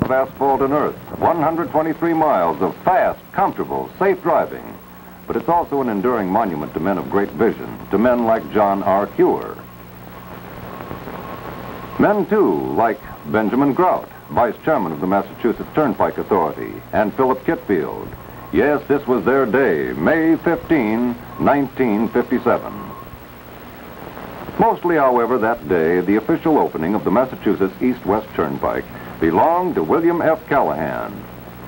of asphalt and earth, 123 miles of fast, comfortable, safe driving. But it's also an enduring monument to men of great vision, to men like John R. Cure. Men, too, like Benjamin Grout, vice chairman of the Massachusetts Turnpike Authority, and Philip Kitfield. Yes, this was their day, May 15, 1957. Mostly, however, that day, the official opening of the Massachusetts East-West Turnpike belonged to William F. Callahan.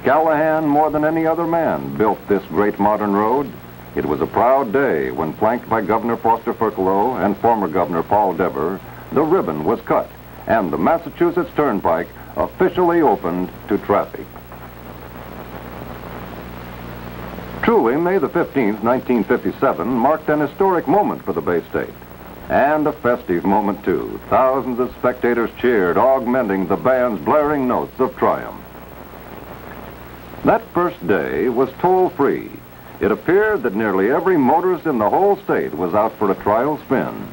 Callahan, more than any other man, built this great modern road. It was a proud day when, flanked by Governor Foster Ferkalow and former Governor Paul Dever, the ribbon was cut, and the Massachusetts Turnpike officially opened to traffic. Truly, May the 15th, 1957, marked an historic moment for the Bay State. And a festive moment, too. Thousands of spectators cheered, augmenting the band's blaring notes of triumph. That first day was toll-free. It appeared that nearly every motorist in the whole state was out for a trial spin.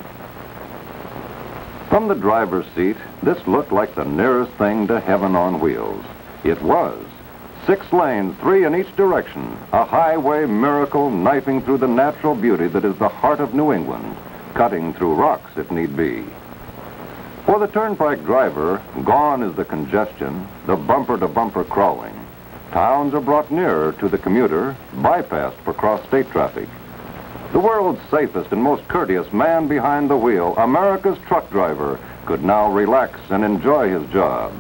From the driver's seat, this looked like the nearest thing to heaven on wheels. It was. 6 lanes, 3 in each direction, a highway miracle knifing through the natural beauty that is the heart of New England, cutting through rocks if need be. For the turnpike driver, gone is the congestion, the bumper-to-bumper crawling. Towns are brought nearer to the commuter, bypassed for cross-state traffic. The world's safest and most courteous man behind the wheel, America's truck driver, could now relax and enjoy his job.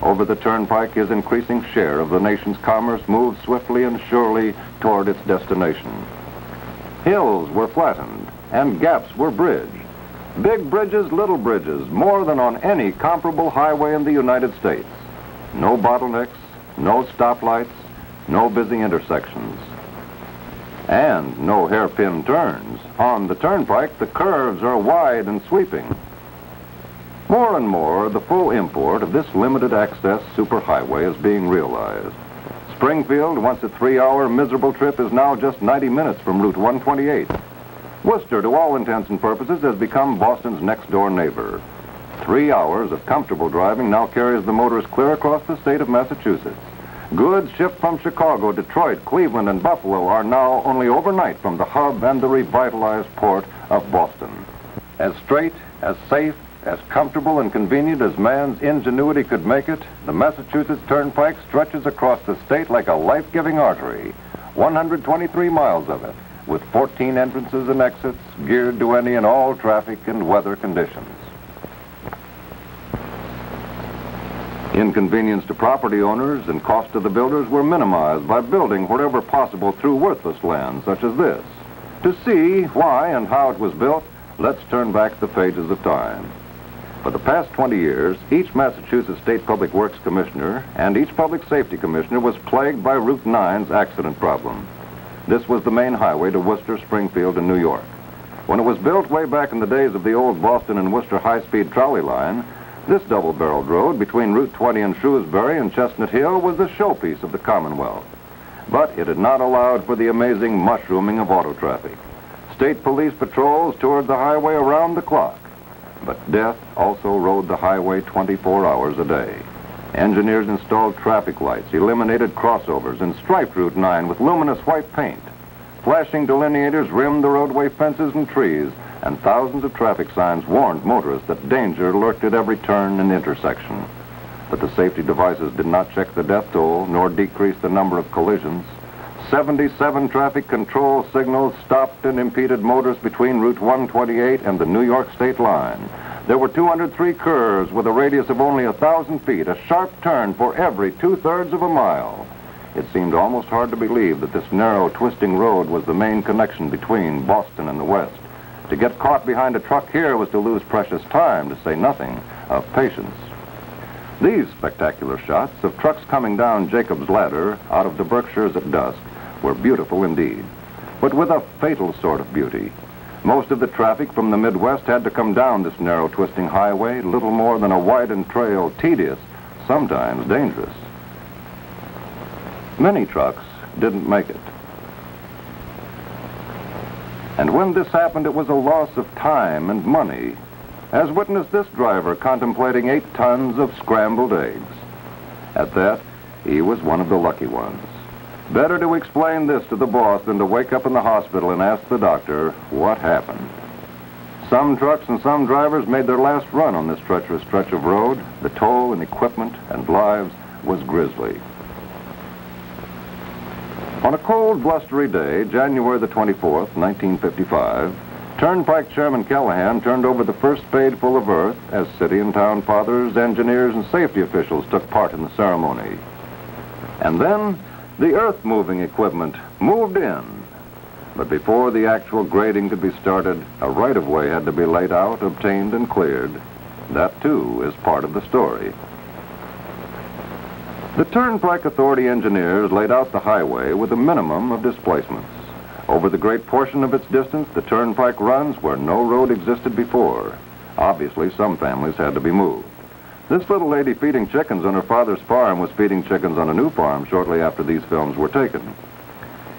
Over the turnpike, his increasing share of the nation's commerce moved swiftly and surely toward its destination. Hills were flattened, and gaps were bridged. Big bridges, little bridges, more than on any comparable highway in the United States. No bottlenecks, no stoplights, no busy intersections. And no hairpin turns. On the turnpike, the curves are wide and sweeping. More and more, the full import of this limited access superhighway is being realized. Springfield, once a 3-hour miserable trip, is now just 90 minutes from Route 128. Worcester, to all intents and purposes, has become Boston's next-door neighbor. 3 hours of comfortable driving now carries the motorist clear across the state of Massachusetts. Goods shipped from Chicago, Detroit, Cleveland, and Buffalo are now only overnight from the hub and the revitalized port of Boston. As straight, as safe, as comfortable and convenient as man's ingenuity could make it, the Massachusetts Turnpike stretches across the state like a life-giving artery, 123 miles of it, with 14 entrances and exits geared to any and all traffic and weather conditions. Inconvenience to property owners and cost to the builders were minimized by building wherever possible through worthless land such as this. To see why and how it was built, let's turn back the pages of time. For the past 20 years, each Massachusetts State Public Works Commissioner and each Public Safety Commissioner was plagued by Route 9's accident problem. This was the main highway to Worcester, Springfield, and New York. When it was built way back in the days of the old Boston and Worcester high-speed trolley line, this double-barreled road between Route 20 and Shrewsbury and Chestnut Hill was the showpiece of the Commonwealth. But it had not allowed for the amazing mushrooming of auto traffic. State police patrols toured the highway around the clock. But death also rode the highway 24 hours a day. Engineers installed traffic lights, eliminated crossovers, and striped Route 9 with luminous white paint. Flashing delineators rimmed the roadway fences and trees, and thousands of traffic signs warned motorists that danger lurked at every turn and intersection. But the safety devices did not check the death toll, nor decrease the number of collisions. 77 traffic control signals stopped and impeded motorists between Route 128 and the New York state line. There were 203 curves with a radius of only 1,000 feet, a sharp turn for every 2/3 of a mile. It seemed almost hard to believe that this narrow, twisting road was the main connection between Boston and the West. To get caught behind a truck here was to lose precious time, to say nothing of patience. These spectacular shots of trucks coming down Jacob's Ladder out of the Berkshires at dusk were beautiful indeed, but with a fatal sort of beauty. Most of the traffic from the Midwest had to come down this narrow, twisting highway, little more than a widened trail, tedious, sometimes dangerous. Many trucks didn't make it. And when this happened, it was a loss of time and money, as witness this driver contemplating 8 tons of scrambled eggs. At that, he was one of the lucky ones. Better to explain this to the boss than to wake up in the hospital and ask the doctor what happened. Some trucks and some drivers made their last run on this treacherous stretch of road. The toll in equipment and lives was grisly. On a cold, blustery day, January the 24th, 1955, Turnpike Chairman Callahan turned over the first spadeful of earth as city and town fathers, engineers, and safety officials took part in the ceremony. And then the earth-moving equipment moved in. But before the actual grading could be started, a right-of-way had to be laid out, obtained, and cleared. That, too, is part of the story. The Turnpike Authority engineers laid out the highway with a minimum of displacements. Over the great portion of its distance, the Turnpike runs where no road existed before. Obviously, some families had to be moved. This little lady feeding chickens on her father's farm was feeding chickens on a new farm shortly after these films were taken.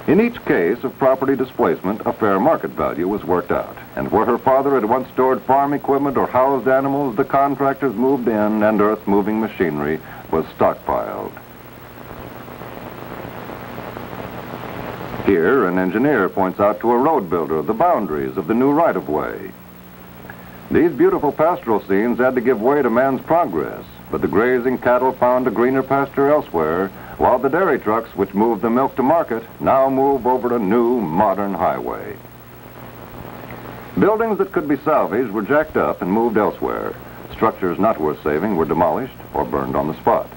In each case of property displacement, a fair market value was worked out. And where her father had once stored farm equipment or housed animals, the contractors moved in and earth-moving machinery was stockpiled. Here, an engineer points out to a road builder the boundaries of the new right-of-way. These beautiful pastoral scenes had to give way to man's progress, but the grazing cattle found a greener pasture elsewhere, while the dairy trucks, which moved the milk to market, now move over a new, modern highway. Buildings that could be salvaged were jacked up and moved elsewhere. Structures not worth saving were demolished or burned on the spot.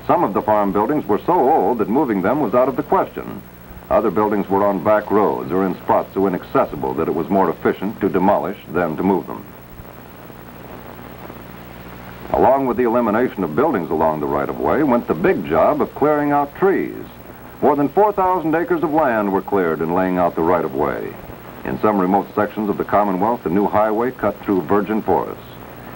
Some of the farm buildings were so old that moving them was out of the question. Other buildings were on back roads or in spots so inaccessible that it was more efficient to demolish than to move them. Along with the elimination of buildings along the right-of-way went the big job of clearing out trees. More than 4,000 acres of land were cleared in laying out the right-of-way. In some remote sections of the Commonwealth, the new highway cut through virgin forests.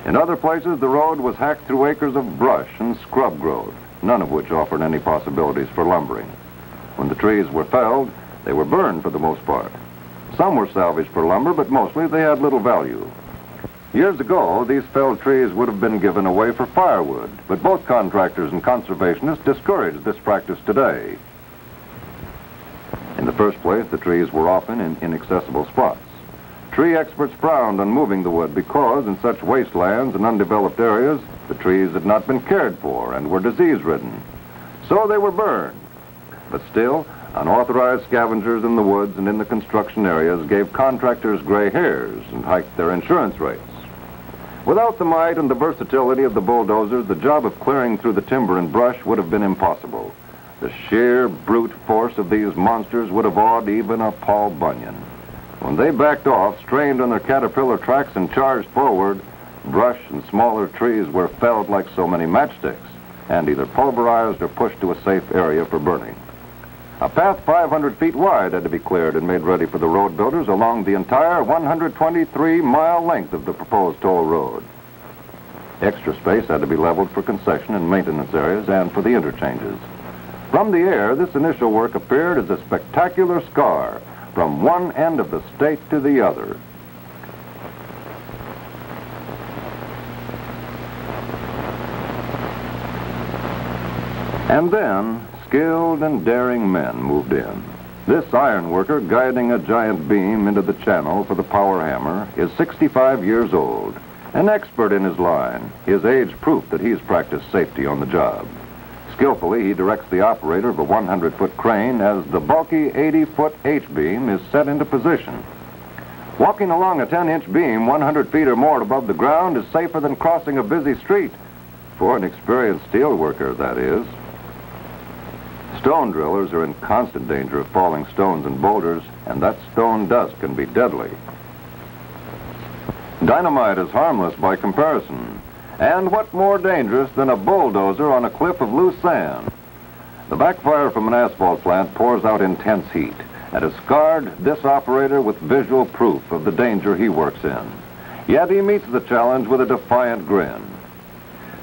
In other places, the road was hacked through acres of brush and scrub growth, none of which offered any possibilities for lumbering. When the trees were felled, they were burned for the most part. Some were salvaged for lumber, but mostly they had little value. Years ago, these felled trees would have been given away for firewood, but both contractors and conservationists discourage this practice today. In the first place, the trees were often in inaccessible spots. Tree experts frowned on moving the wood because, in such wastelands and undeveloped areas, the trees had not been cared for and were disease-ridden. So they were burned. But still, unauthorized scavengers in the woods and in the construction areas gave contractors gray hairs and hiked their insurance rates. Without the might and the versatility of the bulldozers, the job of clearing through the timber and brush would have been impossible. The sheer brute force of these monsters would have awed even a Paul Bunyan. When they backed off, strained on their caterpillar tracks and charged forward, brush and smaller trees were felled like so many matchsticks and either pulverized or pushed to a safe area for burning. A path 500 feet wide had to be cleared and made ready for the road builders along the entire 123-mile length of the proposed toll road. Extra space had to be leveled for concession and maintenance areas and for the interchanges. From the air, this initial work appeared as a spectacular scar from one end of the state to the other. And then, skilled and daring men moved in. This iron worker guiding a giant beam into the channel for the power hammer is 65 years old, an expert in his line, his age proof that he's practiced safety on the job. Skillfully, he directs the operator of a 100-foot crane as the bulky 80-foot H-beam is set into position. Walking along a 10-inch beam 100 feet or more above the ground is safer than crossing a busy street, for an experienced steel worker, that is. Stone drillers are in constant danger of falling stones and boulders, and that stone dust can be deadly. Dynamite is harmless by comparison. And what more dangerous than a bulldozer on a cliff of loose sand? The backfire from an asphalt plant pours out intense heat and has scarred this operator with visual proof of the danger he works in. Yet he meets the challenge with a defiant grin.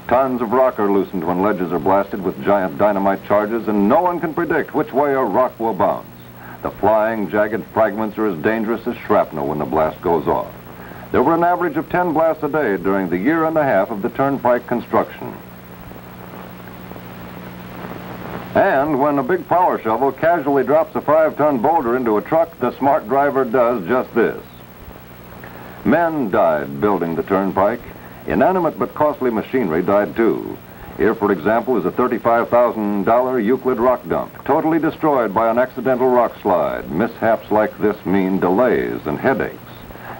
Tons of rock are loosened when ledges are blasted with giant dynamite charges, and no one can predict which way a rock will bounce. The flying, jagged fragments are as dangerous as shrapnel when the blast goes off. There were an average of 10 blasts a day during the year and a half of the Turnpike construction. And when a big power shovel casually drops a 5-ton boulder into a truck, the smart driver does just this. Men died building the Turnpike. Inanimate but costly machinery died too. Here, for example, is a $35,000 Euclid rock dump, totally destroyed by an accidental rock slide. Mishaps like this mean delays and headaches.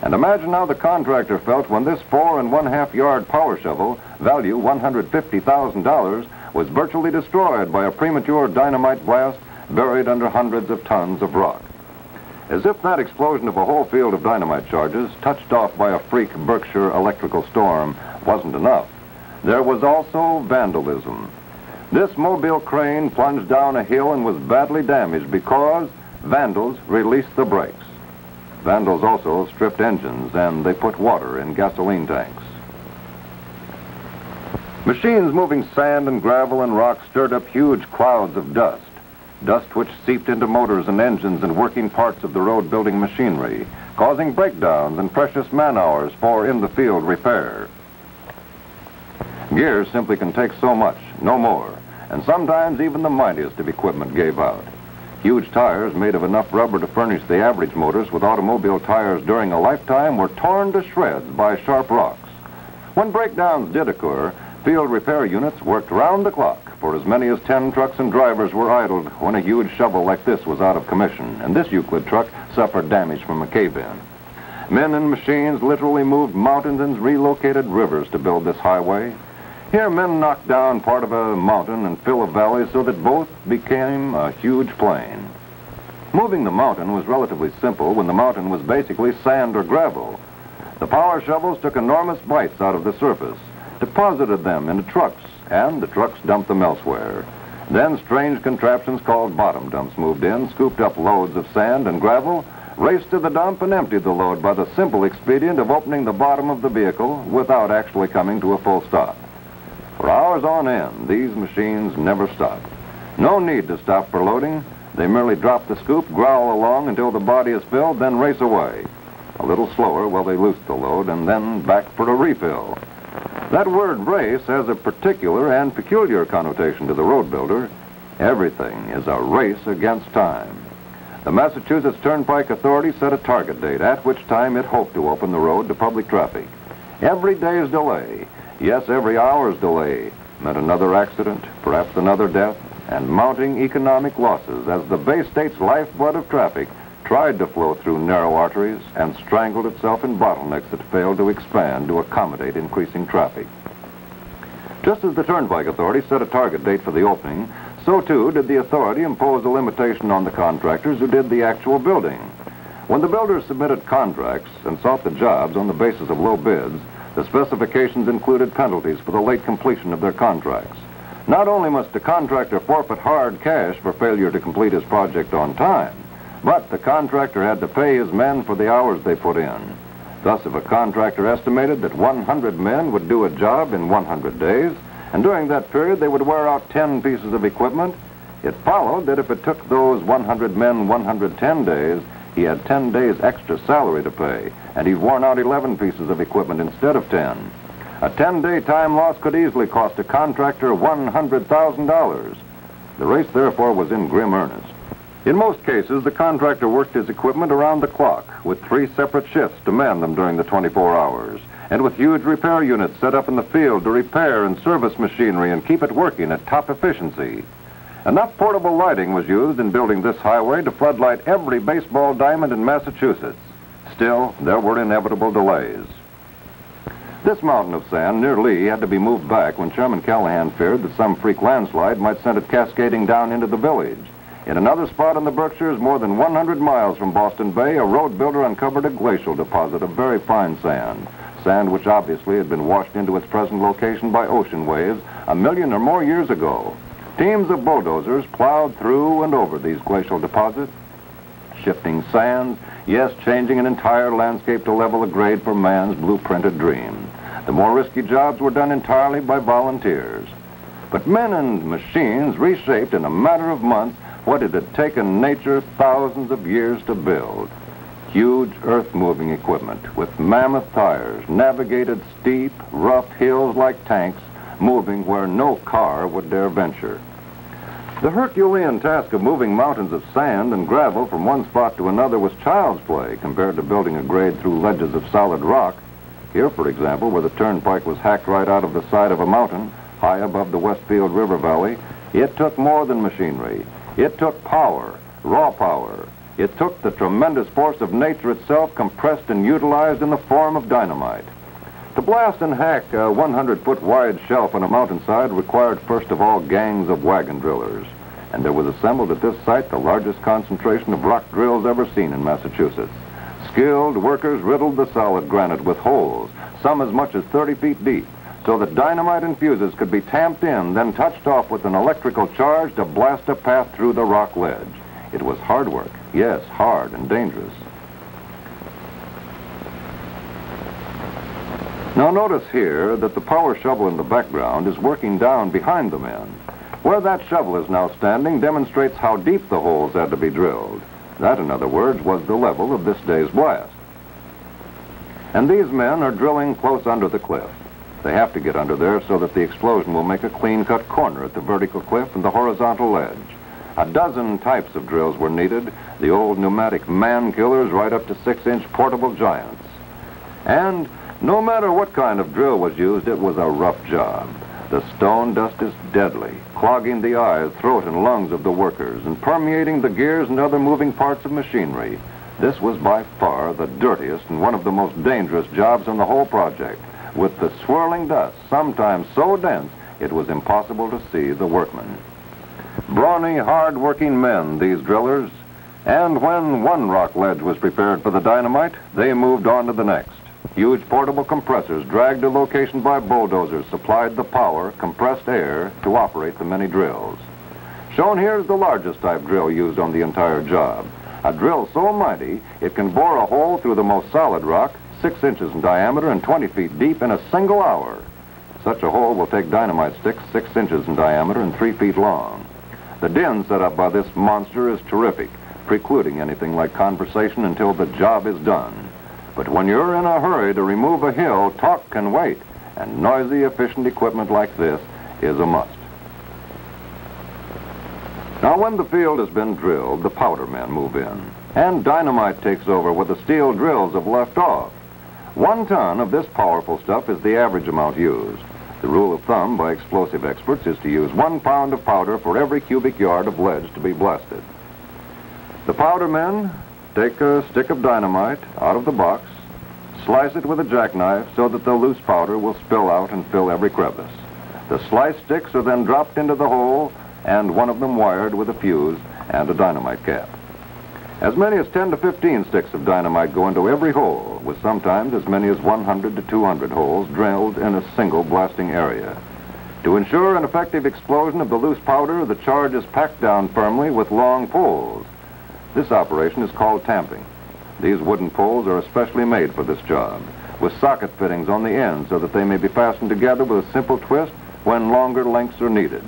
And imagine how the contractor felt when this 4½ yard power shovel, value $150,000, was virtually destroyed by a premature dynamite blast buried under hundreds of tons of rock. As if that explosion of a whole field of dynamite charges, touched off by a freak Berkshire electrical storm, wasn't enough. There was also vandalism. This mobile crane plunged down a hill and was badly damaged because vandals released the brakes. Vandals also stripped engines, and they put water in gasoline tanks. Machines moving sand and gravel and rock stirred up huge clouds of dust. Dust which seeped into motors and engines and working parts of the road-building machinery, causing breakdowns and precious man-hours for in-the-field repair. Gears simply can take so much, no more, and sometimes even the mightiest of equipment gave out. Huge tires made of enough rubber to furnish the average motors with automobile tires during a lifetime were torn to shreds by sharp rocks. When breakdowns did occur, field repair units worked round the clock, for as many as 10 trucks and drivers were idled when a huge shovel like this was out of commission, and this Euclid truck suffered damage from a cave-in. Men and machines literally moved mountains and relocated rivers to build this highway. Here, men knocked down part of a mountain and fill a valley so that both became a huge plain. Moving the mountain was relatively simple when the mountain was basically sand or gravel. The power shovels took enormous bites out of the surface, deposited them into trucks, and the trucks dumped them elsewhere. Then strange contraptions called bottom dumps moved in, scooped up loads of sand and gravel, raced to the dump, and emptied the load by the simple expedient of opening the bottom of the vehicle without actually coming to a full stop. For hours on end, these machines never stopped. No need to stop for loading. They merely drop the scoop, growl along until the body is filled, then race away. A little slower while they loose the load, and then back for a refill. That word race has a particular and peculiar connotation to the road builder. Everything is a race against time. The Massachusetts Turnpike Authority set a target date at which time it hoped to open the road to public traffic. Every day's delay, yes, every hour's delay, meant another accident, perhaps another death, and mounting economic losses as the Bay State's lifeblood of traffic tried to flow through narrow arteries and strangled itself in bottlenecks that failed to expand to accommodate increasing traffic. Just as the Turnpike Authority set a target date for the opening, so too did the authority impose a limitation on the contractors who did the actual building. When the builders submitted contracts and sought the jobs on the basis of low bids, the specifications included penalties for the late completion of their contracts. Not only must the contractor forfeit hard cash for failure to complete his project on time, but the contractor had to pay his men for the hours they put in. Thus, if a contractor estimated that 100 men would do a job in 100 days, and during that period they would wear out 10 pieces of equipment, it followed that if it took those 100 men 110 days, he had 10 days extra salary to pay, and he'd worn out 11 pieces of equipment instead of 10. A 10-day time loss could easily cost a contractor $100,000. The race, therefore, was in grim earnest. In most cases, the contractor worked his equipment around the clock, with 3 separate shifts to man them during the 24 hours, and with huge repair units set up in the field to repair and service machinery and keep it working at top efficiency. Enough portable lighting was used in building this highway to floodlight every baseball diamond in Massachusetts. Still, there were inevitable delays. This mountain of sand near Lee had to be moved back when Chairman Callahan feared that some freak landslide might send it cascading down into the village. In another spot in the Berkshires, more than 100 miles from Boston Bay, a road builder uncovered a glacial deposit of very fine sand. Sand which obviously had been washed into its present location by ocean waves 1 million or more years ago. Teams of bulldozers plowed through and over these glacial deposits, shifting sands, yes, changing an entire landscape to level a grade for man's blueprinted dream. The more risky jobs were done entirely by volunteers. But men and machines reshaped in a matter of months what it had taken nature thousands of years to build. Huge earth-moving equipment with mammoth tires navigated steep, rough hills like tanks, moving where no car would dare venture. The Herculean task of moving mountains of sand and gravel from one spot to another was child's play compared to building a grade through ledges of solid rock. Here, for example, where the Turnpike was hacked right out of the side of a mountain, high above the Westfield River Valley, it took more than machinery. It took power, raw power. It took the tremendous force of nature itself compressed and utilized in the form of dynamite. To blast and hack a 100-foot wide shelf on a mountainside required first of all gangs of wagon drillers. And there was assembled at this site the largest concentration of rock drills ever seen in Massachusetts. Skilled workers riddled the solid granite with holes, some as much as 30 feet deep, so that dynamite and fuses could be tamped in, then touched off with an electrical charge to blast a path through the rock ledge. It was hard work, yes, hard and dangerous. Now notice here that the power shovel in the background is working down behind the men. Where that shovel is now standing demonstrates how deep the holes had to be drilled. That, in other words, was the level of this day's blast. And these men are drilling close under the cliff. They have to get under there so that the explosion will make a clean-cut corner at the vertical cliff and the horizontal ledge. A dozen types of drills were needed, the old pneumatic man-killers right up to 6-inch portable giants. And no matter what kind of drill was used, it was a rough job. The stone dust is deadly, clogging the eyes, throat, and lungs of the workers, and permeating the gears and other moving parts of machinery. This was by far the dirtiest and one of the most dangerous jobs on the whole project, with the swirling dust sometimes so dense it was impossible to see the workmen. Brawny, hard-working men, these drillers, and when one rock ledge was prepared for the dynamite, they moved on to the next. Huge portable compressors dragged to location by bulldozers supplied the power, compressed air, to operate the many drills. Shown here is the largest type drill used on the entire job. A drill so mighty it can bore a hole through the most solid rock, 6 inches in diameter and 20 feet deep in a single hour. Such a hole will take dynamite sticks 6 inches in diameter and 3 feet long. The din set up by this monster is terrific, precluding anything like conversation until the job is done. But when you're in a hurry to remove a hill, talk can wait, and noisy, efficient equipment like this is a must. Now, when the field has been drilled, the powder men move in, and dynamite takes over where the steel drills have left off. 1 ton of this powerful stuff is the average amount used. The rule of thumb by explosive experts is to use 1 pound of powder for every cubic yard of ledge to be blasted. The powder men take a stick of dynamite out of the box, slice it with a jackknife so that the loose powder will spill out and fill every crevice. The sliced sticks are then dropped into the hole, and one of them wired with a fuse and a dynamite cap. As many as 10 to 15 sticks of dynamite go into every hole, with sometimes as many as 100 to 200 holes drilled in a single blasting area. To ensure an effective explosion of the loose powder, the charge is packed down firmly with long poles. This operation is called tamping. These wooden poles are especially made for this job, with socket fittings on the end so that they may be fastened together with a simple twist when longer lengths are needed.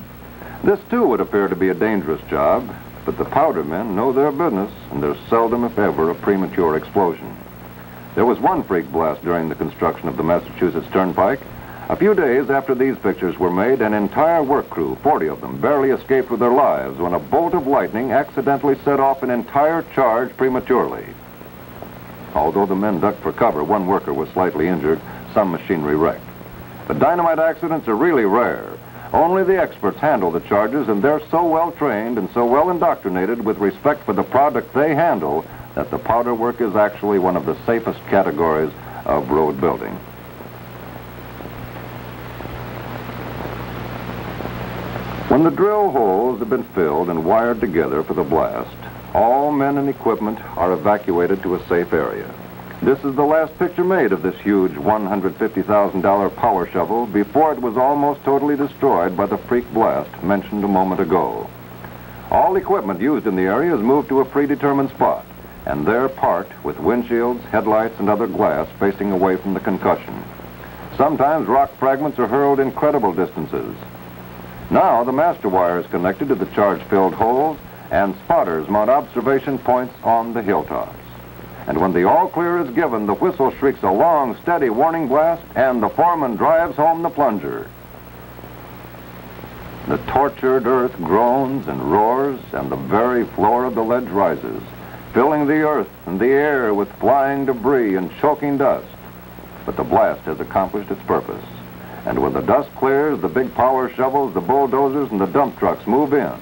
This, too, would appear to be a dangerous job, but the powder men know their business, and there's seldom, if ever, a premature explosion. There was one freak blast during the construction of the Massachusetts Turnpike. A few days after these pictures were made, an entire work crew, 40 of them, barely escaped with their lives when a bolt of lightning accidentally set off an entire charge prematurely. Although the men ducked for cover, one worker was slightly injured, some machinery wrecked. But dynamite accidents are really rare. Only the experts handle the charges, and they're so well trained and so well indoctrinated with respect for the product they handle that the powder work is actually one of the safest categories of road building. When the drill holes have been filled and wired together for the blast, all men and equipment are evacuated to a safe area. This is the last picture made of this huge $150,000 power shovel before it was almost totally destroyed by the freak blast mentioned a moment ago. All equipment used in the area is moved to a predetermined spot, and there parked with windshields, headlights, and other glass facing away from the concussion. Sometimes rock fragments are hurled incredible distances. Now the master wire is connected to the charge-filled holes, and spotters mount observation points on the hilltops. And when the all-clear is given, the whistle shrieks a long, steady warning blast, and the foreman drives home the plunger. The tortured earth groans and roars, and the very floor of the ledge rises, filling the earth and the air with flying debris and choking dust. But the blast has accomplished its purpose. And when the dust clears, the big power shovels, the bulldozers, and the dump trucks move in.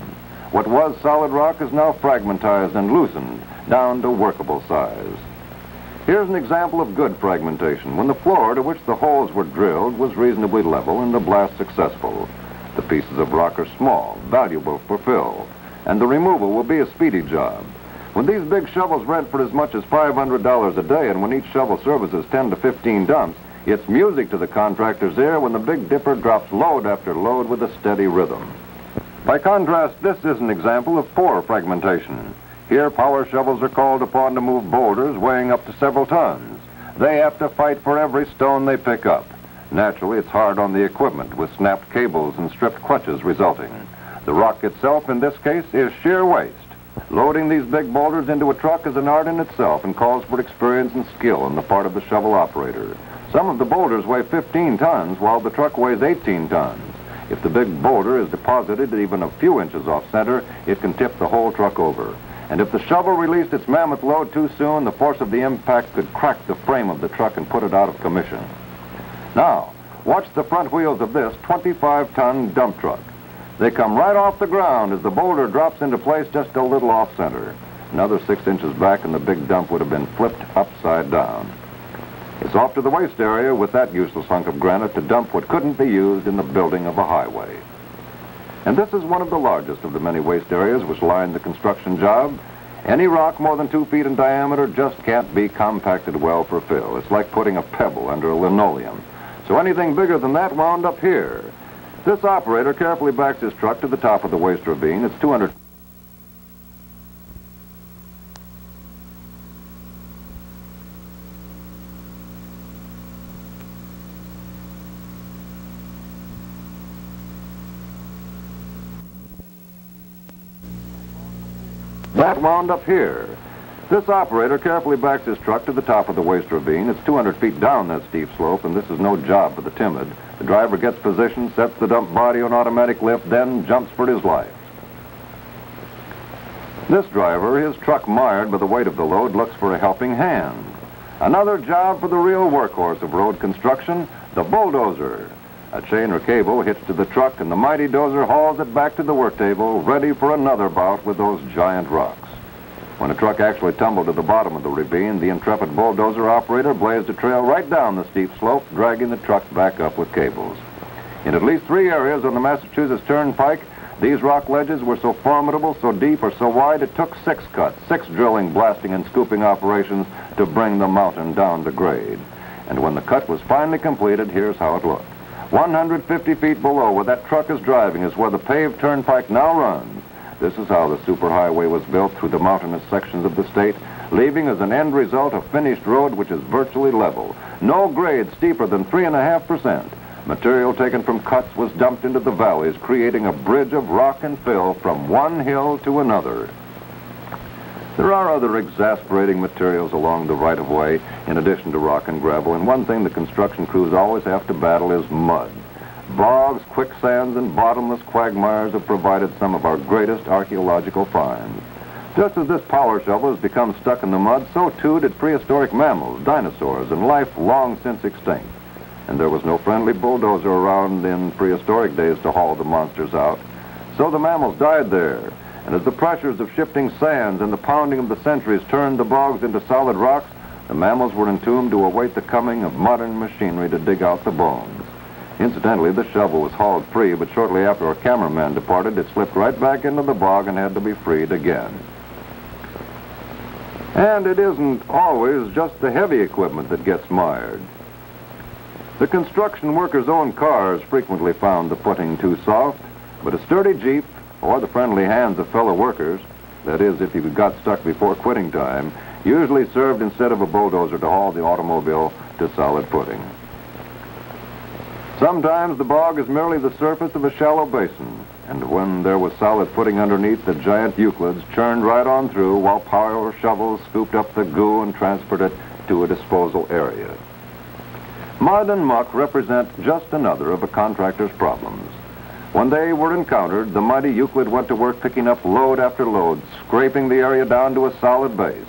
What was solid rock is now fragmentized and loosened down to workable size. Here's an example of good fragmentation, when the floor to which the holes were drilled was reasonably level and the blast successful. The pieces of rock are small, valuable for fill, and the removal will be a speedy job. When these big shovels rent for as much as $500 a day, and when each shovel services 10 to 15 dumps, it's music to the contractor's ear when the Big Dipper drops load after load with a steady rhythm. By contrast, this is an example of poor fragmentation. Here, power shovels are called upon to move boulders weighing up to several tons. They have to fight for every stone they pick up. Naturally, it's hard on the equipment, with snapped cables and stripped clutches resulting. The rock itself, in this case, is sheer waste. Loading these big boulders into a truck is an art in itself and calls for experience and skill on the part of the shovel operator. Some of the boulders weigh 15 tons, while the truck weighs 18 tons. If the big boulder is deposited even a few inches off center, it can tip the whole truck over. And if the shovel released its mammoth load too soon, the force of the impact could crack the frame of the truck and put it out of commission. Now, watch the front wheels of this 25-ton dump truck. They come right off the ground as the boulder drops into place just a little off center. Another 6 inches back and the big dump would have been flipped upside down. It's off to the waste area with that useless hunk of granite to dump what couldn't be used in the building of a highway. And this is one of the largest of the many waste areas which line the construction job. Any rock more than 2 feet in diameter just can't be compacted well for fill. It's like putting a pebble under a linoleum. So anything bigger than that wound up here. This operator carefully backs his truck to the top of the waste ravine. It's 200. That wound up here. This operator carefully backs his truck to the top of the waste ravine. It's 200 feet down that steep slope, and this is no job for the timid. The driver gets positioned, sets the dump body on automatic lift, then jumps for his life. This driver, his truck mired by the weight of the load, looks for a helping hand. Another job for the real workhorse of road construction, the bulldozer. A chain or cable hitched to the truck, and the mighty dozer hauls it back to the work table, ready for another bout with those giant rocks. When a truck actually tumbled to the bottom of the ravine, the intrepid bulldozer operator blazed a trail right down the steep slope, dragging the truck back up with cables. In at least 3 areas on the Massachusetts Turnpike, these rock ledges were so formidable, so deep, or so wide, it took 6 cuts, 6 drilling, blasting, and scooping operations to bring the mountain down to grade. And when the cut was finally completed, here's how it looked. 150 feet below where that truck is driving is where the paved turnpike now runs. This is how the superhighway was built through the mountainous sections of the state, leaving as an end result a finished road which is virtually level. No grade steeper than 3.5%. Material taken from cuts was dumped into the valleys, creating a bridge of rock and fill from one hill to another. There are other exasperating materials along the right-of-way, in addition to rock and gravel, and one thing the construction crews always have to battle is mud. Bogs, quicksands, and bottomless quagmires have provided some of our greatest archaeological finds. Just as this power shovel has become stuck in the mud, so too did prehistoric mammals, dinosaurs, and life long since extinct. And there was no friendly bulldozer around in prehistoric days to haul the monsters out. So the mammals died there. And as the pressures of shifting sands and the pounding of the centuries turned the bogs into solid rocks, the mammals were entombed to await the coming of modern machinery to dig out the bones. Incidentally, the shovel was hauled free, but shortly after our cameraman departed, it slipped right back into the bog and had to be freed again. And it isn't always just the heavy equipment that gets mired. The construction workers' own cars frequently found the footing too soft, but a sturdy Jeep, or the friendly hands of fellow workers, that is, if you got stuck before quitting time, usually served instead of a bulldozer to haul the automobile to solid footing. Sometimes the bog is merely the surface of a shallow basin, and when there was solid footing underneath, the giant Euclids churned right on through while power shovels scooped up the goo and transferred it to a disposal area. Mud and muck represent just another of a contractor's problems. When they were encountered, the mighty Euclid went to work picking up load after load, scraping the area down to a solid base.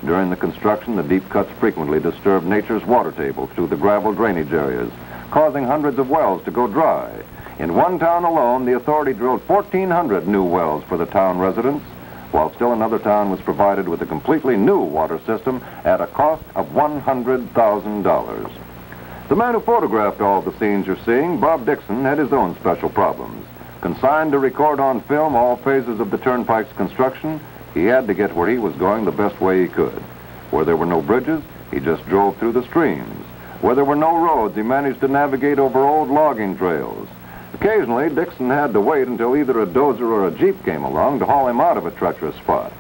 During the construction, the deep cuts frequently disturbed nature's water table through the gravel drainage areas, causing hundreds of wells to go dry. In one town alone, the authority drilled 1,400 new wells for the town residents, while still another town was provided with a completely new water system at a cost of $100,000. The man who photographed all the scenes you're seeing, Bob Dixon, had his own special problems. Consigned to record on film all phases of the Turnpike's construction, he had to get where he was going the best way he could. Where there were no bridges, he just drove through the streams. Where there were no roads, he managed to navigate over old logging trails. Occasionally, Dixon had to wait until either a dozer or a jeep came along to haul him out of a treacherous spot.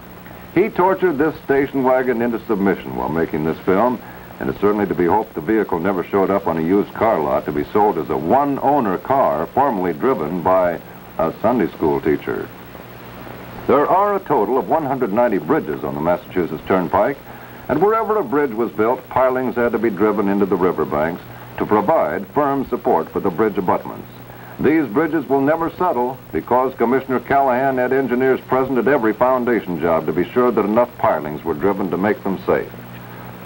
He tortured this station wagon into submission while making this film, and it's certainly to be hoped the vehicle never showed up on a used car lot to be sold as a one-owner car formerly driven by a Sunday school teacher. There are a total of 190 bridges on the Massachusetts Turnpike, and wherever a bridge was built, pilings had to be driven into the riverbanks to provide firm support for the bridge abutments. These bridges will never settle because Commissioner Callahan had engineers present at every foundation job to be sure that enough pilings were driven to make them safe.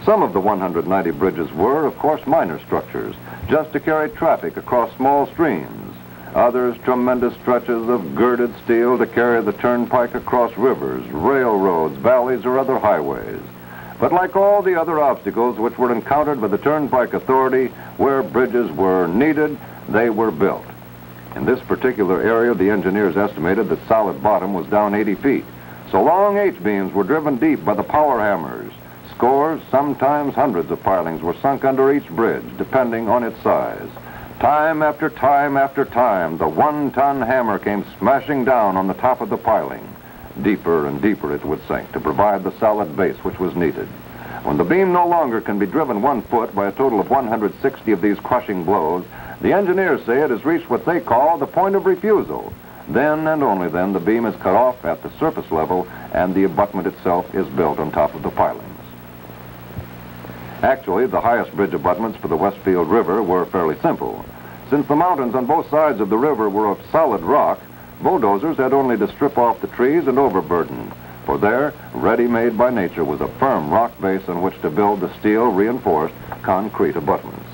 Some of the 190 bridges were, of course, minor structures, just to carry traffic across small streams. Others, tremendous stretches of girded steel to carry the turnpike across rivers, railroads, valleys, or other highways. But like all the other obstacles which were encountered by the Turnpike Authority, where bridges were needed, they were built. In this particular area, the engineers estimated that solid bottom was down 80 feet. So long H-beams were driven deep by the power hammers. Scores, sometimes hundreds of pilings were sunk under each bridge, depending on its size. Time after time after time, the one-ton hammer came smashing down on the top of the piling. Deeper and deeper it would sink to provide the solid base which was needed. When the beam no longer can be driven 1 foot by a total of 160 of these crushing blows, the engineers say it has reached what they call the point of refusal. Then and only then the beam is cut off at the surface level and the abutment itself is built on top of the pilings. Actually, the highest bridge abutments for the Westfield River were fairly simple. Since the mountains on both sides of the river were of solid rock, bulldozers had only to strip off the trees and overburden. For there, ready-made by nature, was a firm rock base on which to build the steel-reinforced concrete abutments.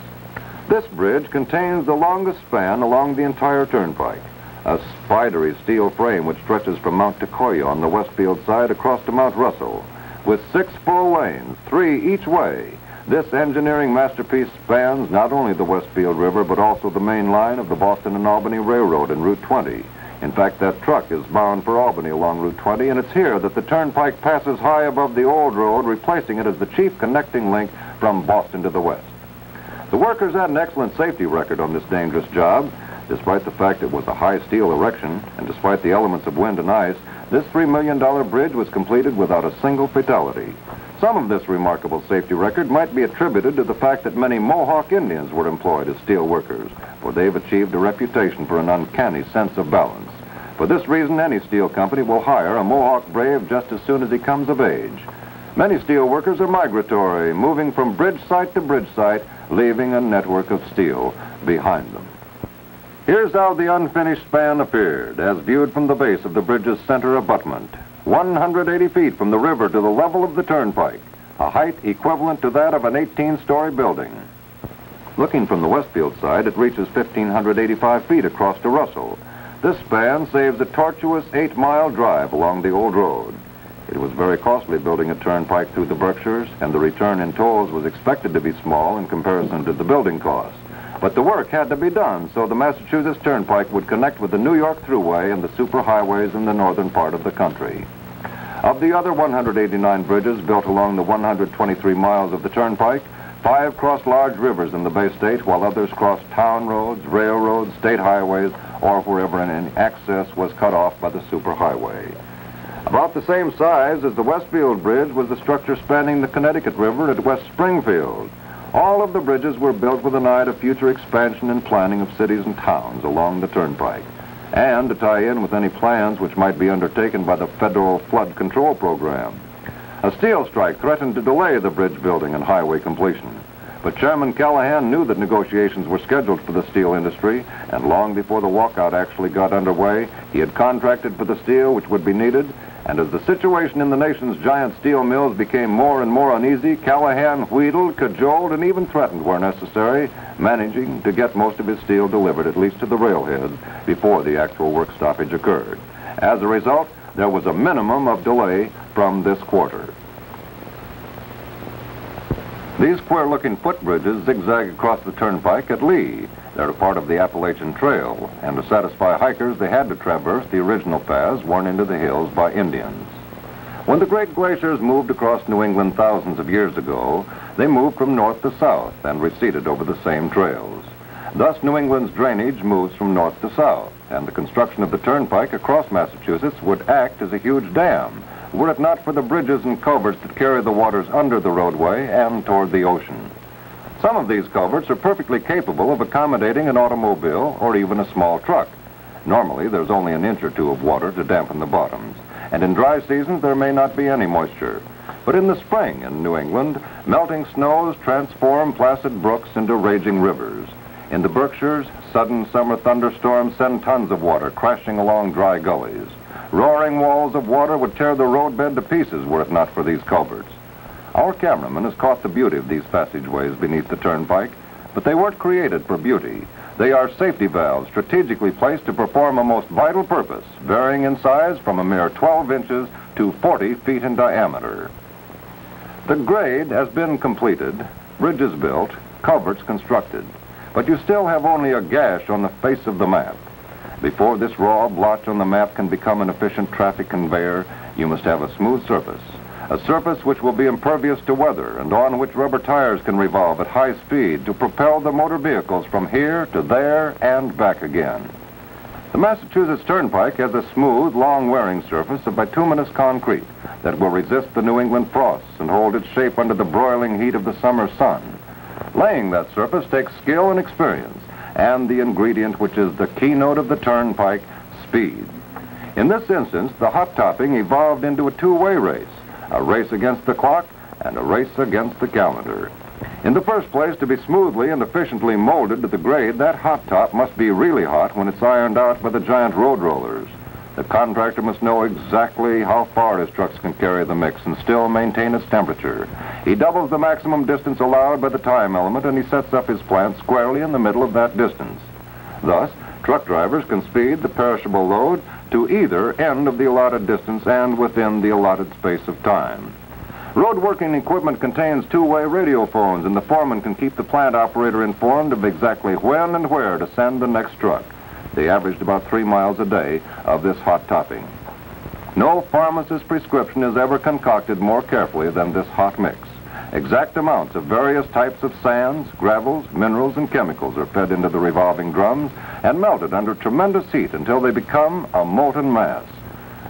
This bridge contains the longest span along the entire turnpike, a spidery steel frame which stretches from Mount Tecoya on the Westfield side across to Mount Russell. With 6 full lanes, 3 each way, this engineering masterpiece spans not only the Westfield River, but also the main line of the Boston and Albany Railroad and Route 20. In fact, that truck is bound for Albany along Route 20, and it's here that the turnpike passes high above the old road, replacing it as the chief connecting link from Boston to the west. The workers had an excellent safety record on this dangerous job. Despite the fact it was a high steel erection, and despite the elements of wind and ice, this $3 million bridge was completed without a single fatality. Some of this remarkable safety record might be attributed to the fact that many Mohawk Indians were employed as steel workers, for they've achieved a reputation for an uncanny sense of balance. For this reason, any steel company will hire a Mohawk brave just as soon as he comes of age. Many steel workers are migratory, moving from bridge site to bridge site, leaving a network of steel behind them. Here's how the unfinished span appeared, as viewed from the base of the bridge's center abutment. 180 feet from the river to the level of the turnpike, a height equivalent to that of an 18-story building. Looking from the Westfield side, it reaches 1,585 feet across to Russell. This span saves a tortuous 8-mile drive along the old road. It was very costly building a turnpike through the Berkshires, and the return in tolls was expected to be small in comparison to the building costs. But the work had to be done so the Massachusetts Turnpike would connect with the New York Thruway and the superhighways in the northern part of the country. Of the other 189 bridges built along the 123 miles of the Turnpike, 5 crossed large rivers in the Bay State, while others crossed town roads, railroads, state highways, or wherever any access was cut off by the superhighway. About the same size as the Westfield Bridge was the structure spanning the Connecticut River at West Springfield. All of the bridges were built with an eye to future expansion and planning of cities and towns along the Turnpike, and to tie in with any plans which might be undertaken by the federal flood control program. A steel strike threatened to delay the bridge building and highway completion, But Chairman Callahan knew that negotiations were scheduled for the steel industry, and long before the walkout actually got underway, he had contracted for the steel which would be needed. And as the situation in the nation's giant steel mills became more and more uneasy, Callahan wheedled, cajoled, and even threatened where necessary, managing to get most of his steel delivered, at least to the railheads, before the actual work stoppage occurred. As a result, there was a minimum of delay from this quarter. These queer-looking footbridges zigzag across the Turnpike at Lee. They're a part of the Appalachian Trail, and to satisfy hikers, they had to traverse the original paths worn into the hills by Indians. When the great glaciers moved across New England thousands of years ago, they moved from north to south and receded over the same trails. Thus, New England's drainage moves from north to south, and the construction of the Turnpike across Massachusetts would act as a huge dam, were it not for the bridges and culverts that carry the waters under the roadway and toward the ocean. Some of these culverts are perfectly capable of accommodating an automobile or even a small truck. Normally, there's only an inch or two of water to dampen the bottoms, and in dry seasons there may not be any moisture. But in the spring in New England, melting snows transform placid brooks into raging rivers. In the Berkshires, sudden summer thunderstorms send tons of water crashing along dry gullies. Roaring walls of water would tear the roadbed to pieces were it not for these culverts. Our cameraman has caught the beauty of these passageways beneath the Turnpike, but they weren't created for beauty. They are safety valves strategically placed to perform a most vital purpose, varying in size from a mere 12 inches to 40 feet in diameter. The grade has been completed, bridges built, culverts constructed, but you still have only a gash on the face of the map. Before this raw blotch on the map can become an efficient traffic conveyor, you must have a smooth surface. A surface which will be impervious to weather and on which rubber tires can revolve at high speed to propel the motor vehicles from here to there and back again. The Massachusetts Turnpike has a smooth, long-wearing surface of bituminous concrete that will resist the New England frosts and hold its shape under the broiling heat of the summer sun. Laying that surface takes skill and experience, and the ingredient which is the keynote of the Turnpike, speed. In this instance, the hot topping evolved into a two-way race, a race against the clock and a race against the calendar. In the first place, to be smoothly and efficiently molded to the grade, that hot top must be really hot when it's ironed out by the giant road rollers. The contractor must know exactly how far his trucks can carry the mix and still maintain its temperature. He doubles the maximum distance allowed by the time element, and he sets up his plant squarely in the middle of that distance. Thus, truck drivers can speed the perishable load to either end of the allotted distance and within the allotted space of time. Road working equipment contains two-way radio phones, and the foreman can keep the plant operator informed of exactly when and where to send the next truck. They averaged about 3 miles a day of this hot topping. No pharmacist's prescription is ever concocted more carefully than this hot mix. Exact amounts of various types of sands, gravels, minerals, and chemicals are fed into the revolving drums and melted under tremendous heat until they become a molten mass.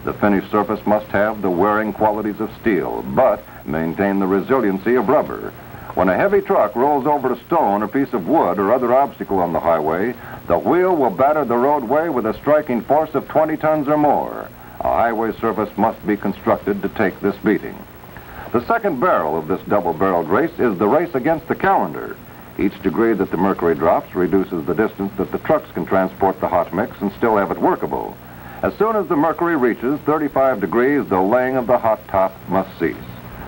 The finished surface must have the wearing qualities of steel, but maintain the resiliency of rubber. When a heavy truck rolls over a stone or piece of wood or other obstacle on the highway, the wheel will batter the roadway with a striking force of 20 tons or more. A highway surface must be constructed to take this beating. The second barrel of this double-barreled race is the race against the calendar. Each degree that the mercury drops reduces the distance that the trucks can transport the hot mix and still have it workable. As soon as the mercury reaches 35 degrees, the laying of the hot top must cease.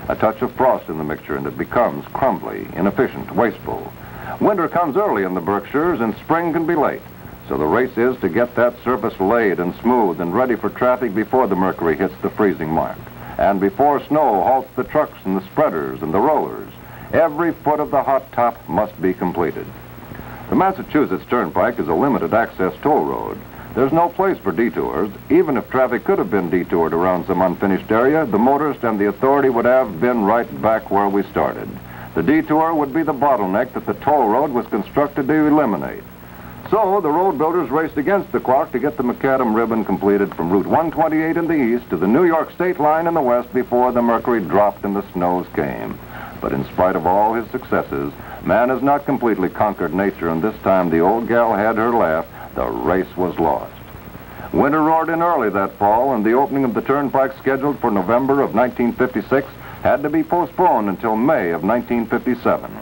A touch of frost in the mixture and it becomes crumbly, inefficient, wasteful. Winter comes early in the Berkshires and spring can be late. So the race is to get that surface laid and smooth and ready for traffic before the mercury hits the freezing mark, and before snow halts the trucks and the spreaders and the rollers. Every foot of the hot top must be completed. The Massachusetts Turnpike is a limited access toll road. There's no place for detours. Even if traffic could have been detoured around some unfinished area, the motorist and the authority would have been right back where we started. The detour would be the bottleneck that the toll road was constructed to eliminate. So the road builders raced against the clock to get the macadam ribbon completed from Route 128 in the east to the New York state line in the west before the mercury dropped and the snows came. But in spite of all his successes, man has not completely conquered nature, and this time the old gal had her laugh. The race was lost. Winter roared in early that fall, and the opening of the Turnpike, scheduled for November of 1956, had to be postponed until May of 1957.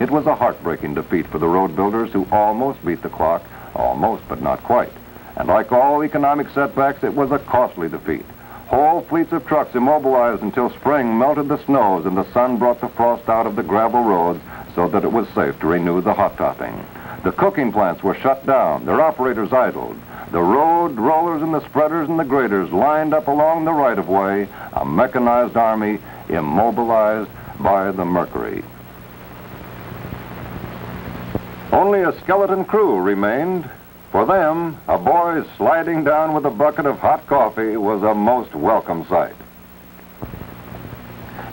It was a heartbreaking defeat for the road builders who almost beat the clock, almost but not quite. And like all economic setbacks, it was a costly defeat. Whole fleets of trucks immobilized until spring melted the snows and the sun brought the frost out of the gravel roads so that it was safe to renew the hot topping. The cooking plants were shut down, their operators idled. The road rollers and the spreaders and the graders lined up along the right-of-way, a mechanized army immobilized by the mercury. Only a skeleton crew remained. For them, a boy sliding down with a bucket of hot coffee was a most welcome sight.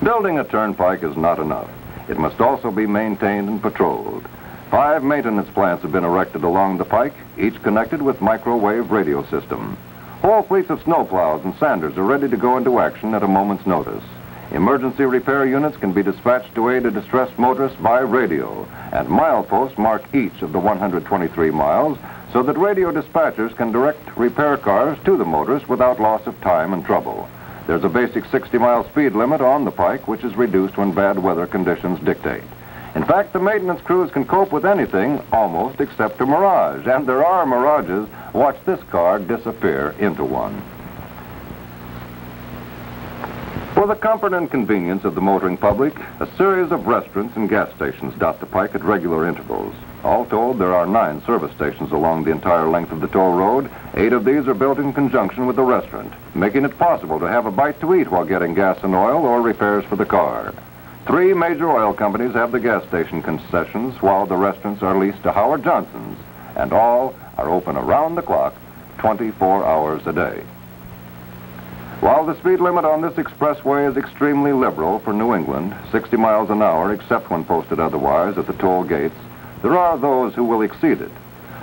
Building a turnpike is not enough. It must also be maintained and patrolled. 5 maintenance plants have been erected along the pike, each connected with microwave radio system. Whole fleets of snowplows and sanders are ready to go into action at a moment's notice. Emergency repair units can be dispatched to aid a distressed motorist by radio, and mileposts mark each of the 123 miles so that radio dispatchers can direct repair cars to the motorist without loss of time and trouble. There's a basic 60-mile speed limit on the pike, which is reduced when bad weather conditions dictate. In fact, the maintenance crews can cope with anything almost except a mirage, and there are mirages. Watch this car disappear into one. For the comfort and convenience of the motoring public, a series of restaurants and gas stations dot the pike at regular intervals. All told, there are 9 service stations along the entire length of the toll road. 8 of these are built in conjunction with the restaurant, making it possible to have a bite to eat while getting gas and oil or repairs for the car. 3 major oil companies have the gas station concessions, while the restaurants are leased to Howard Johnson's, and all are open around the clock, 24 hours a day. While the speed limit on this expressway is extremely liberal for New England, 60 miles an hour except when posted otherwise at the toll gates, there are those who will exceed it.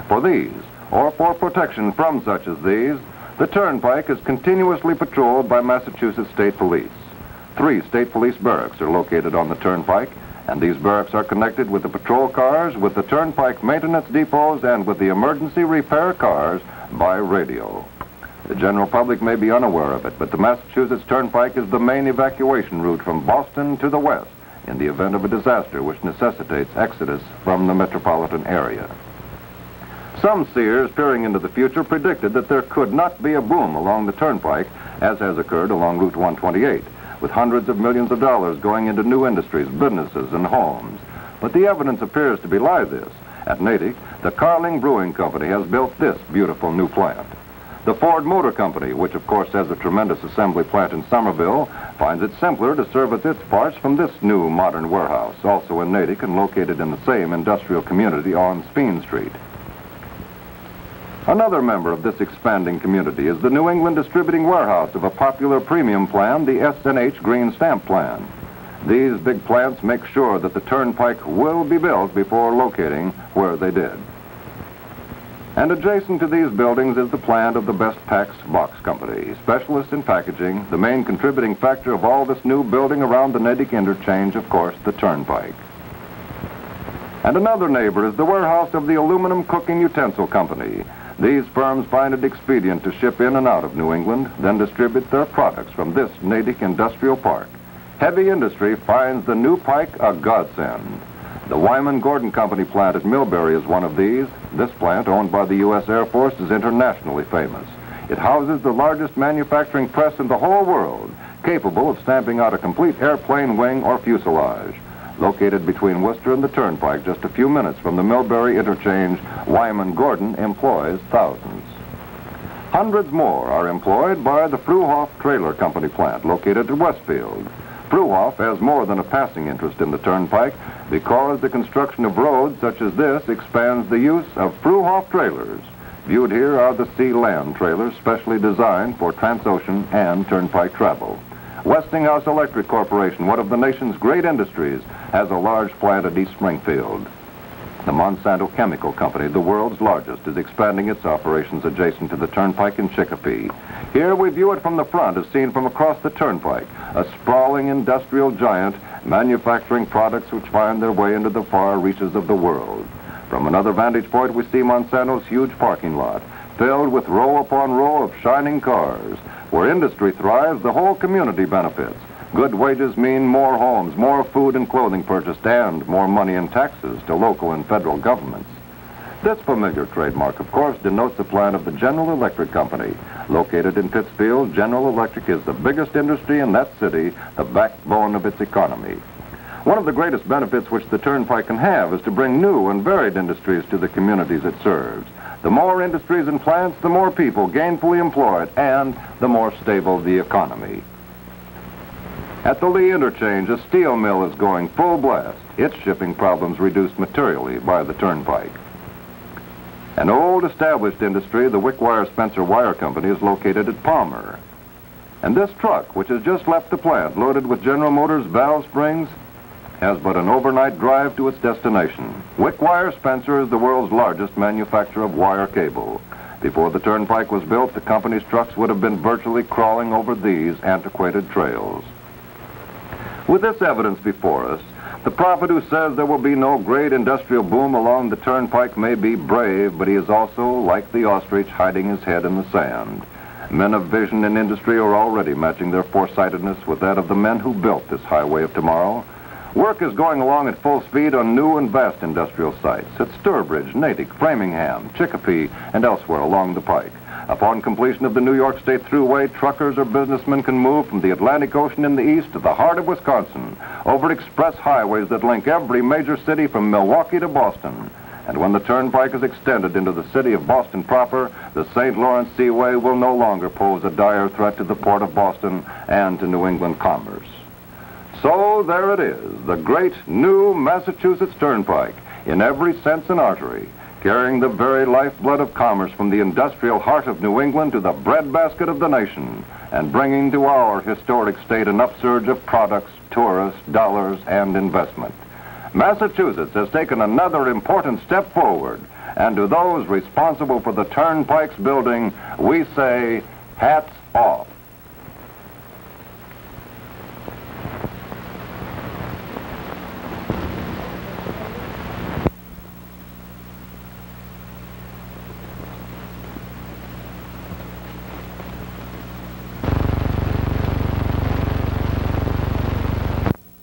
For these, or for protection from such as these, the Turnpike is continuously patrolled by Massachusetts State Police. 3 state police barracks are located on the Turnpike, and these barracks are connected with the patrol cars, with the Turnpike maintenance depots, and with the emergency repair cars by radio. The general public may be unaware of it, but the Massachusetts Turnpike is the main evacuation route from Boston to the west in the event of a disaster which necessitates exodus from the metropolitan area. Some seers peering into the future predicted that there could not be a boom along the Turnpike, as has occurred along Route 128, with hundreds of millions of dollars going into new industries, businesses, and homes. But the evidence appears to belie this. At Natick, the Carling Brewing Company has built this beautiful new plant. The Ford Motor Company, which of course has a tremendous assembly plant in Somerville, finds it simpler to service its parts from this new modern warehouse, also in Natick and located in the same industrial community on Speen Street. Another member of this expanding community is the New England distributing warehouse of a popular premium plan, the S&H Green Stamp Plan. These big plants make sure that the Turnpike will be built before locating where they did. And adjacent to these buildings is the plant of the Best Packs Box Company, specialists in packaging, the main contributing factor of all this new building around the Natick interchange, of course, the Turnpike. And another neighbor is the warehouse of the Aluminum Cooking Utensil Company. These firms find it expedient to ship in and out of New England, then distribute their products from this Natick Industrial Park. Heavy industry finds the new pike a godsend. The Wyman Gordon Company plant at Millbury is one of these. This plant, owned by the U.S. Air Force, is internationally famous. It houses the largest manufacturing press in the whole world, capable of stamping out a complete airplane wing or fuselage. Located between Worcester and the Turnpike, just a few minutes from the Millbury interchange, Wyman Gordon employs thousands. Hundreds more are employed by the Fruhoff Trailer Company plant, located at Westfield. Fruhoff has more than a passing interest in the Turnpike because the construction of roads such as this expands the use of Fruhoff trailers. Viewed here are the sea-land trailers specially designed for transocean and Turnpike travel. Westinghouse Electric Corporation, one of the nation's great industries, has a large plant at East Springfield. The Monsanto Chemical Company, the world's largest, is expanding its operations adjacent to the Turnpike in Chicopee. Here we view it from the front as seen from across the Turnpike, a sprawling industrial giant manufacturing products which find their way into the far reaches of the world. From another vantage point, we see Monsanto's huge parking lot, filled with row upon row of shining cars. Where industry thrives, the whole community benefits. Good wages mean more homes, more food and clothing purchased, and more money in taxes to local and federal governments. This familiar trademark, of course, denotes the plant of the General Electric Company. Located in Pittsfield, General Electric is the biggest industry in that city, the backbone of its economy. One of the greatest benefits which the Turnpike can have is to bring new and varied industries to the communities it serves. The more industries and plants, the more people gainfully employed, and the more stable the economy. At the Lee Interchange, a steel mill is going full blast, its shipping problems reduced materially by the Turnpike. An old established industry, the Wickwire Spencer Wire Company, is located at Palmer. And this truck, which has just left the plant loaded with General Motors valve springs, has but an overnight drive to its destination. Wickwire Spencer is the world's largest manufacturer of wire cable. Before the Turnpike was built, the company's trucks would have been virtually crawling over these antiquated trails. With this evidence before us, the prophet who says there will be no great industrial boom along the Turnpike may be brave, but he is also like the ostrich hiding his head in the sand. Men of vision and industry are already matching their foresightedness with that of the men who built this highway of tomorrow. Work is going along at full speed on new and vast industrial sites at Sturbridge, Natick, Framingham, Chicopee, and elsewhere along the pike. Upon completion of the New York State Thruway, truckers or businessmen can move from the Atlantic Ocean in the east to the heart of Wisconsin, over express highways that link every major city from Milwaukee to Boston. And when the Turnpike is extended into the city of Boston proper, the St. Lawrence Seaway will no longer pose a dire threat to the port of Boston and to New England commerce. So there it is, the great new Massachusetts Turnpike, in every sense an artery, carrying the very lifeblood of commerce from the industrial heart of New England to the breadbasket of the nation, and bringing to our historic state an upsurge of products, tourists, dollars, and investment. Massachusetts has taken another important step forward, and to those responsible for the Turnpike's building, we say, hats off.